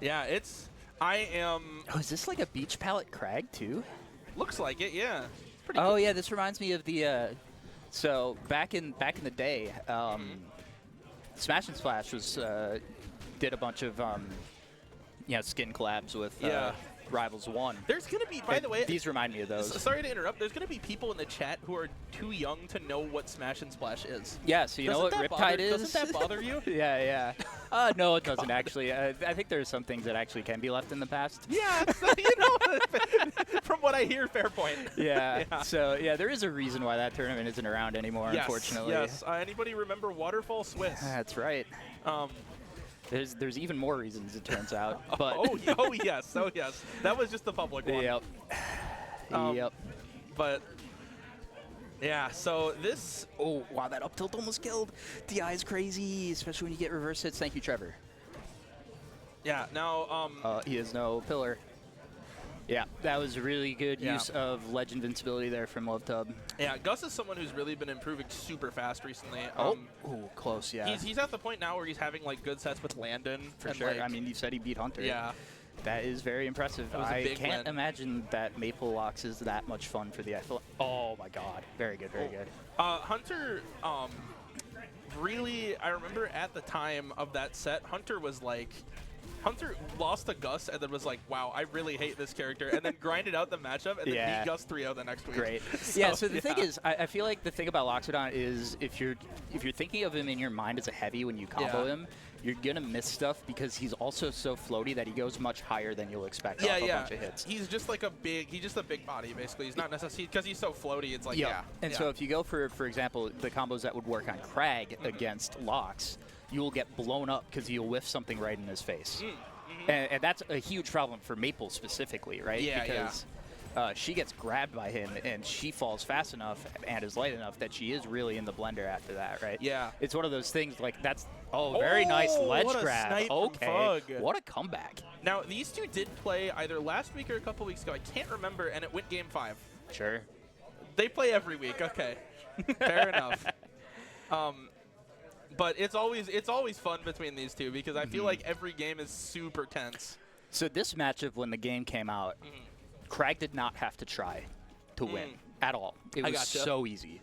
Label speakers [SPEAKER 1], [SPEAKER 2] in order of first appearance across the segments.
[SPEAKER 1] Yeah, I am...
[SPEAKER 2] Oh, is this like a beach palette Kragg, too?
[SPEAKER 1] Looks like it, yeah. Pretty
[SPEAKER 2] Oh,
[SPEAKER 1] cool.
[SPEAKER 2] yeah, this reminds me of the... so, back in the day, Smash and Splash was did a bunch of skin collabs with Rivals 1.
[SPEAKER 1] There's going to be, by the way...
[SPEAKER 2] These remind me of those.
[SPEAKER 1] Sorry to interrupt. There's going to be people in the chat who are too young to know what Smash and Splash is.
[SPEAKER 2] Yeah, so you know what Riptide is?
[SPEAKER 1] Doesn't that bother you?
[SPEAKER 2] Yeah. No, it doesn't actually. I think there's some things that actually can be left in the past.
[SPEAKER 1] Yeah, from what I hear, fair point.
[SPEAKER 2] Yeah. So, yeah, there is a reason why that tournament isn't around anymore, unfortunately.
[SPEAKER 1] Yes. Anybody remember Waterfall Swiss?
[SPEAKER 2] That's right. There's even more reasons, it turns out. But
[SPEAKER 1] oh yes. That was just the public one.
[SPEAKER 2] Yep. Yep.
[SPEAKER 1] But yeah, so this.
[SPEAKER 2] Oh wow, that up tilt almost killed. DI is crazy, especially when you get reverse hits. Thank you, Trevor.
[SPEAKER 1] Yeah. Now.
[SPEAKER 2] He has no pillar. Yeah, that was really good use of ledge invincibility there from LoveTub.
[SPEAKER 1] Yeah, Gus is someone who's really been improving super fast recently.
[SPEAKER 2] Ooh, close, yeah.
[SPEAKER 1] He's at the point now where he's having like good sets with Landon.
[SPEAKER 2] For sure. I mean, you said he beat Hunter.
[SPEAKER 1] Yeah.
[SPEAKER 2] That is very impressive. I can't imagine that Maple Lox is that much fun for the Oh my god. Very good, very good.
[SPEAKER 1] Hunter, really, I remember at the time of that set, Hunter was like, Hunter lost to Gus and then was like, wow, I really hate this character, and then grinded out the matchup and then beat Gus 3-0 the next week.
[SPEAKER 2] Great. So the thing is, I feel like the thing about Loxodont is if you're thinking of him in your mind as a heavy when you combo him, you're going to miss stuff because he's also so floaty that he goes much higher than you'll expect off a bunch of hits.
[SPEAKER 1] He's just like a big body, basically. He's not necessarily, because he's so floaty, it's like,
[SPEAKER 2] So if you go for example, the combos that would work on Kragg against Lox, you will get blown up because you'll whiff something right in his face. And that's a huge problem for Maple specifically, right? Because she gets grabbed by him and she falls fast enough and is light enough that she is really in the blender after that, right?
[SPEAKER 1] Yeah.
[SPEAKER 2] It's one of those things like that's very nice ledge grab. Okay. What a comeback.
[SPEAKER 1] Now, these two did play either last week or a couple weeks ago. I can't remember, and it went game 5.
[SPEAKER 2] Sure.
[SPEAKER 1] They play every week. Okay. Fair enough. But it's always fun between these two because I feel like every game is super tense.
[SPEAKER 2] So this matchup, when the game came out, Kragg did not have to try to win at all. It was so easy.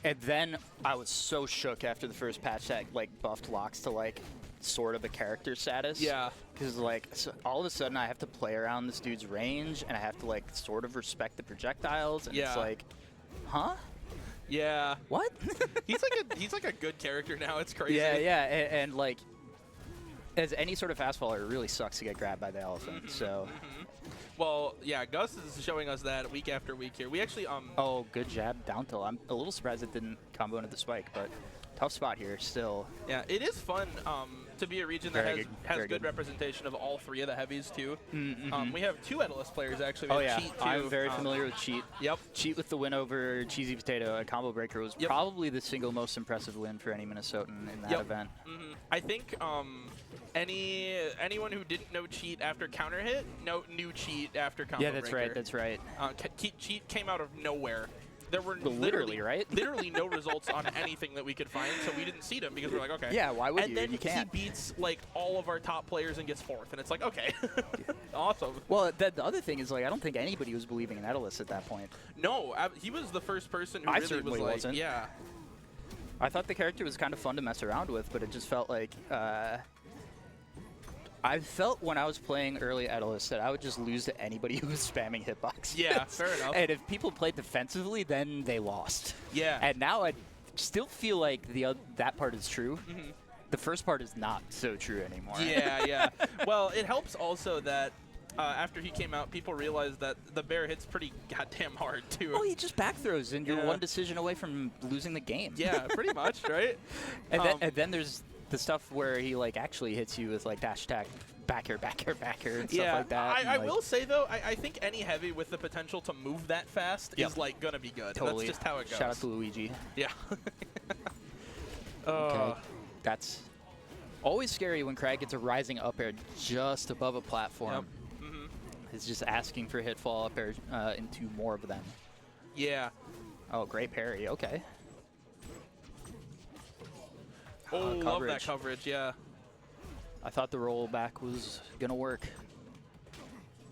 [SPEAKER 2] And then I was so shook after the first patch that like buffed Lox to like sort of a character status.
[SPEAKER 1] Yeah.
[SPEAKER 2] Because like all of a sudden I have to play around this dude's range and I have to like sort of respect the projectiles and it's like, huh?
[SPEAKER 1] Yeah.
[SPEAKER 2] What?
[SPEAKER 1] he's like a good character now. It's crazy.
[SPEAKER 2] Yeah. And like, as any sort of fast faller, it really sucks to get grabbed by the elephant. So.
[SPEAKER 1] Well, yeah, Gus is showing us that week after week here. We actually
[SPEAKER 2] Oh, good jab down tilt. I'm a little surprised it didn't combo into the spike, but tough spot here still.
[SPEAKER 1] Yeah, it is fun to be a region that has good representation of all 3 of the heavies too. We have 2 Edalist players actually. We have Cheat too.
[SPEAKER 2] I'm very familiar with Cheat.
[SPEAKER 1] Yep.
[SPEAKER 2] Cheat with the win over Cheesy Potato at Combo Breaker was probably the single most impressive win for any Minnesotan in that event.
[SPEAKER 1] I think anyone who didn't know Cheat after counter hit knew Cheat after Combo Breaker.
[SPEAKER 2] Yeah, that's right. That's right.
[SPEAKER 1] Cheat came out of nowhere. There were
[SPEAKER 2] literally
[SPEAKER 1] no results on anything that we could find, so we didn't seed him because we're like, okay.
[SPEAKER 2] Yeah, why would
[SPEAKER 1] you? And then
[SPEAKER 2] you can't.
[SPEAKER 1] He beats like all of our top players and gets 4th, and it's like, okay, awesome.
[SPEAKER 2] Well, the other thing is like I don't think anybody was believing in Edalist at that point.
[SPEAKER 1] No, he was the first person who really
[SPEAKER 2] certainly
[SPEAKER 1] was like,
[SPEAKER 2] wasn't.
[SPEAKER 1] Yeah.
[SPEAKER 2] I thought the character was kind of fun to mess around with, but it just felt like. I felt when I was playing early Edalist that I would just lose to anybody who was spamming hitboxes.
[SPEAKER 1] Yeah, fair enough.
[SPEAKER 2] And if people played defensively, then they lost.
[SPEAKER 1] Yeah.
[SPEAKER 2] And now I still feel like that part is true. The first part is not so true anymore.
[SPEAKER 1] Yeah. Well, it helps also that after he came out, people realized that the bear hits pretty goddamn hard, too.
[SPEAKER 2] Oh, he just back throws, and you're one decision away from losing the game.
[SPEAKER 1] Yeah, pretty much, right?
[SPEAKER 2] And then there's the stuff where he like actually hits you with like dash attack, backer, and stuff like that.
[SPEAKER 1] I will say though, I think any heavy with the potential to move that fast is like gonna be good.
[SPEAKER 2] Totally.
[SPEAKER 1] That's just how it goes.
[SPEAKER 2] Shout out to Luigi.
[SPEAKER 1] Yeah.
[SPEAKER 2] Okay. That's always scary when Kragg gets a rising up air just above a platform. He's just asking for hit fall up air into more of them.
[SPEAKER 1] Yeah.
[SPEAKER 2] Oh, great parry. Okay.
[SPEAKER 1] Oh, love that coverage, yeah.
[SPEAKER 2] I thought the rollback was going to work.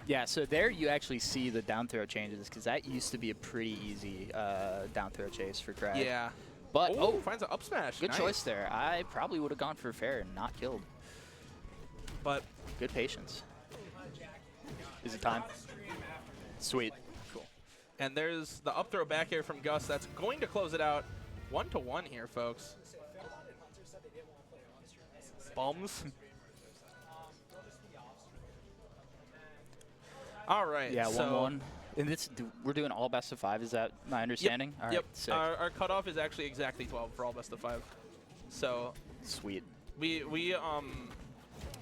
[SPEAKER 2] Yeah, so there you actually see the down throw changes, because that used to be a pretty easy down throw chase for Kragg.
[SPEAKER 1] Yeah.
[SPEAKER 2] But,
[SPEAKER 1] oh, finds an up smash.
[SPEAKER 2] Good
[SPEAKER 1] nice.
[SPEAKER 2] choice there. I probably would have gone for fair and not killed.
[SPEAKER 1] But
[SPEAKER 2] good patience. Is it time? Sweet.
[SPEAKER 1] Cool. And there's the up throw back air from Gus. That's going to close it out 1-1 here, folks. Bums. All right.
[SPEAKER 2] Yeah, 1-1.
[SPEAKER 1] So
[SPEAKER 2] And this, we're doing all best of 5. Is that my understanding?
[SPEAKER 1] Yep.
[SPEAKER 2] All right,
[SPEAKER 1] yep.
[SPEAKER 2] Sick.
[SPEAKER 1] Our cutoff is actually exactly 12 for all best of 5. So
[SPEAKER 2] sweet.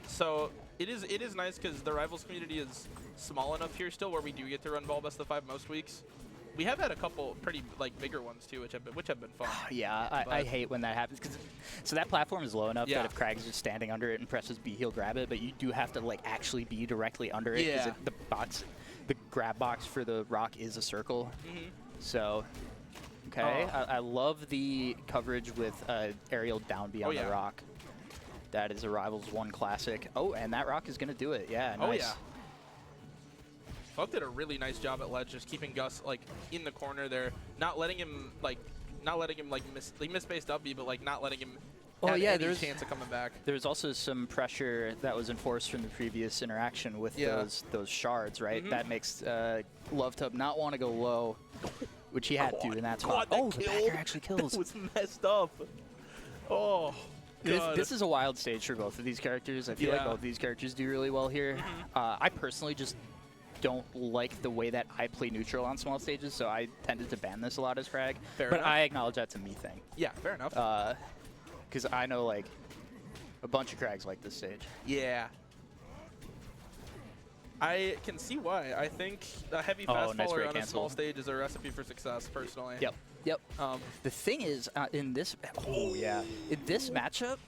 [SPEAKER 1] So it is nice because the rivals community is small enough here still where we do get to run ball best of 5 most weeks. We have had a couple pretty bigger ones too, which have been fun.
[SPEAKER 2] Yeah, I hate when that happens, because so that platform is low enough that if Kragg is just standing under it and presses B, he'll grab it, but you do have to like actually be directly under it, because the grab box for the rock is a circle. So, okay, I love the coverage with aerial down B on the rock. That is a Rivals 1 classic. Oh, and that rock is going to do it. Yeah, nice.
[SPEAKER 1] Oh, yeah. Phug did a really nice job at ledge, just keeping Gus like in the corner there, not letting him miss-spaced up B, but like not letting him have any chance of coming back.
[SPEAKER 2] There's also some pressure that was enforced from the previous interaction with those shards, right? That makes Lovetub not want to go low, which he had to in that spot.
[SPEAKER 1] God,
[SPEAKER 2] the backer actually kills.
[SPEAKER 1] That was messed up. Oh.
[SPEAKER 2] This is a wild stage for both of these characters. I feel like both of these characters do really well here. I personally just don't like the way that I play neutral on small stages, so I tended to ban this a lot as Kragg. But I acknowledge that's a me thing.
[SPEAKER 1] Yeah, fair enough.
[SPEAKER 2] Because I know like a bunch of Kraggs like this stage.
[SPEAKER 1] Yeah. I can see why. I think a heavy fast faller on a small stage is a recipe for success, personally.
[SPEAKER 2] Yep. The thing is, in this matchup,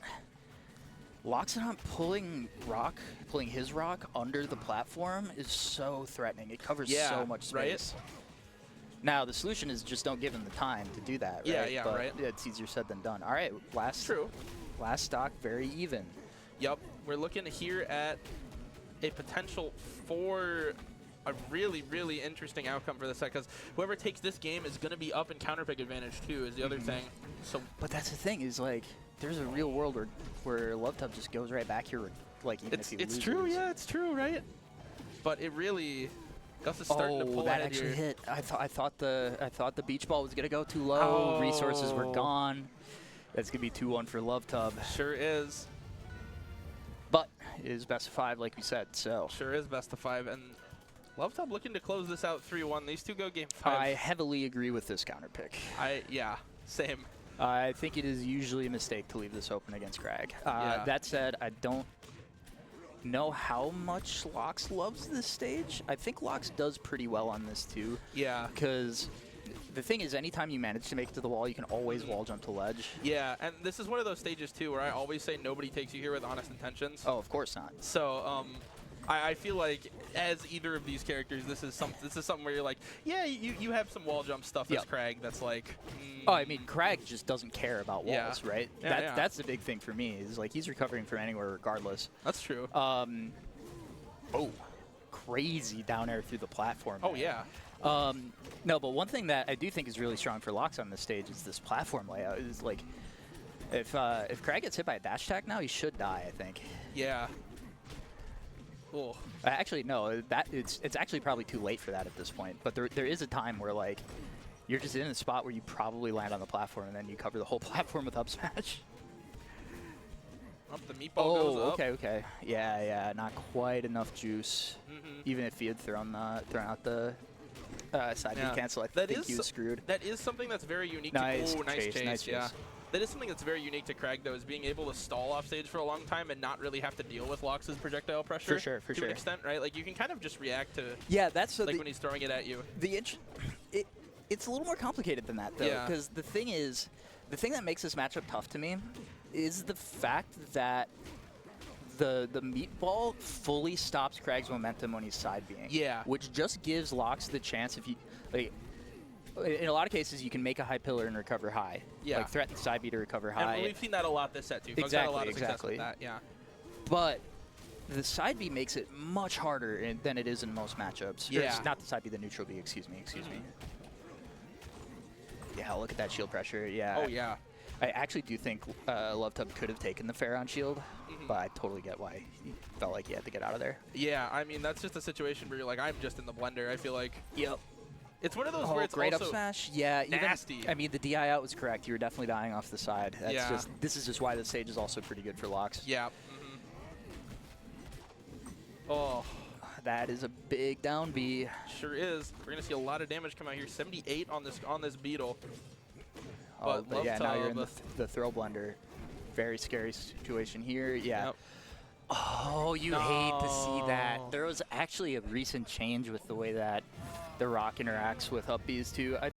[SPEAKER 2] Loxodont pulling his rock under the platform is so threatening. It covers so much space.
[SPEAKER 1] Right?
[SPEAKER 2] Now, the solution is just don't give him the time to do that, right?
[SPEAKER 1] Yeah,
[SPEAKER 2] but
[SPEAKER 1] right.
[SPEAKER 2] It's easier said than done. All right, last stock, very even.
[SPEAKER 1] Yep, we're looking here at a potential for a really, really interesting outcome for the set, because whoever takes this game is going to be up in counter pick advantage too, is the other thing. So,
[SPEAKER 2] but that's the thing, is like there's a real world where Lovetub just goes right back here, like even if he loses.
[SPEAKER 1] It's true, yeah, it's true, right? But it really, Gus is starting to pull
[SPEAKER 2] that actually hit. I thought the beach ball was gonna go too low. Resources were gone. That's gonna be 2-1 for Lovetub.
[SPEAKER 1] Sure is.
[SPEAKER 2] But it is best of 5, like we said. So
[SPEAKER 1] sure is best of 5, and Lovetub looking to close this out 3-1. These two go game 5.
[SPEAKER 2] I heavily agree with this counter pick.
[SPEAKER 1] Same.
[SPEAKER 2] I think it is usually a mistake to leave this open against Kragg. That said, I don't know how much Lox loves this stage. I think Lox does pretty well on this too.
[SPEAKER 1] Yeah.
[SPEAKER 2] Because the thing is, anytime you manage to make it to the wall, you can always wall jump to ledge.
[SPEAKER 1] Yeah, and this is one of those stages too where I always say nobody takes you here with honest intentions.
[SPEAKER 2] Oh, of course not.
[SPEAKER 1] So, I feel like as either of these characters, this is something where you're like, yeah, you have some wall jump stuff as Kragg that's like.
[SPEAKER 2] Oh, I mean, Kragg just doesn't care about walls, right?
[SPEAKER 1] Yeah,
[SPEAKER 2] that's the big thing for me. Is like he's recovering from anywhere regardless.
[SPEAKER 1] That's true.
[SPEAKER 2] Crazy down air through the platform.
[SPEAKER 1] Oh yeah.
[SPEAKER 2] No, but one thing that I do think is really strong for Lox on this stage is this platform layout. Is like, if Kragg gets hit by a dash attack now, he should die, I think.
[SPEAKER 1] Yeah. Cool.
[SPEAKER 2] Actually, no. It's actually probably too late for that at this point. But there is a time where like you're just in a spot where you probably land on the platform and then you cover the whole platform with up smash.
[SPEAKER 1] Up the meatball goes up.
[SPEAKER 2] Okay. Yeah. Not quite enough juice. Even if he had thrown out the side B cancel, I think he was screwed.
[SPEAKER 1] That is something that's very unique.
[SPEAKER 2] Nice
[SPEAKER 1] chase.
[SPEAKER 2] Yeah.
[SPEAKER 1] That is something that's very unique to Kragg, though, is being able to stall off stage for a long time and not really have to deal with Lox's projectile pressure.
[SPEAKER 2] For
[SPEAKER 1] to an extent, right? Like you can kind of just react to.
[SPEAKER 2] Yeah, that's
[SPEAKER 1] like when he's throwing it at you.
[SPEAKER 2] It's a little more complicated than that, though, because the thing that makes this matchup tough to me is the fact that the meatball fully stops Kragg's momentum when he's side B'ing.
[SPEAKER 1] Yeah.
[SPEAKER 2] Which just gives Lox the chance, if you like. In a lot of cases, you can make a high pillar and recover high.
[SPEAKER 1] Yeah.
[SPEAKER 2] Like threaten side B to recover high.
[SPEAKER 1] And we've seen that a lot this set too. Phug's had a lot of success with that. Yeah.
[SPEAKER 2] but the side B makes it much harder than it is in most matchups. Or
[SPEAKER 1] Yeah.
[SPEAKER 2] not the side B, the neutral B, excuse me. Yeah, look at that shield pressure. Yeah.
[SPEAKER 1] Oh, yeah.
[SPEAKER 2] I actually do think Lovetub could have taken the fair on shield, but I totally get why he felt like he had to get out of there.
[SPEAKER 1] Yeah, I mean, that's just a situation where you're like, I'm just in the blender. I feel like
[SPEAKER 2] Yep.
[SPEAKER 1] it's one of those where it's
[SPEAKER 2] great
[SPEAKER 1] also
[SPEAKER 2] up smash. Yeah,
[SPEAKER 1] nasty.
[SPEAKER 2] I mean, the DI out was correct. You were definitely dying off the side. That's
[SPEAKER 1] Yeah.
[SPEAKER 2] just, this is just why the stage is also pretty good for Lox.
[SPEAKER 1] Yeah. Oh,
[SPEAKER 2] That is a big down B.
[SPEAKER 1] sure is. We're gonna see a lot of damage come out here. 78 on this beetle.
[SPEAKER 2] Oh,
[SPEAKER 1] But
[SPEAKER 2] yeah, now you're in
[SPEAKER 1] Lovetub-
[SPEAKER 2] the throw blender. Very scary situation here. Yeah.
[SPEAKER 1] Yep.
[SPEAKER 2] Oh, you hate to see
[SPEAKER 1] No.
[SPEAKER 2] that. There was actually a recent change with the way that the rock interacts with up Bs too.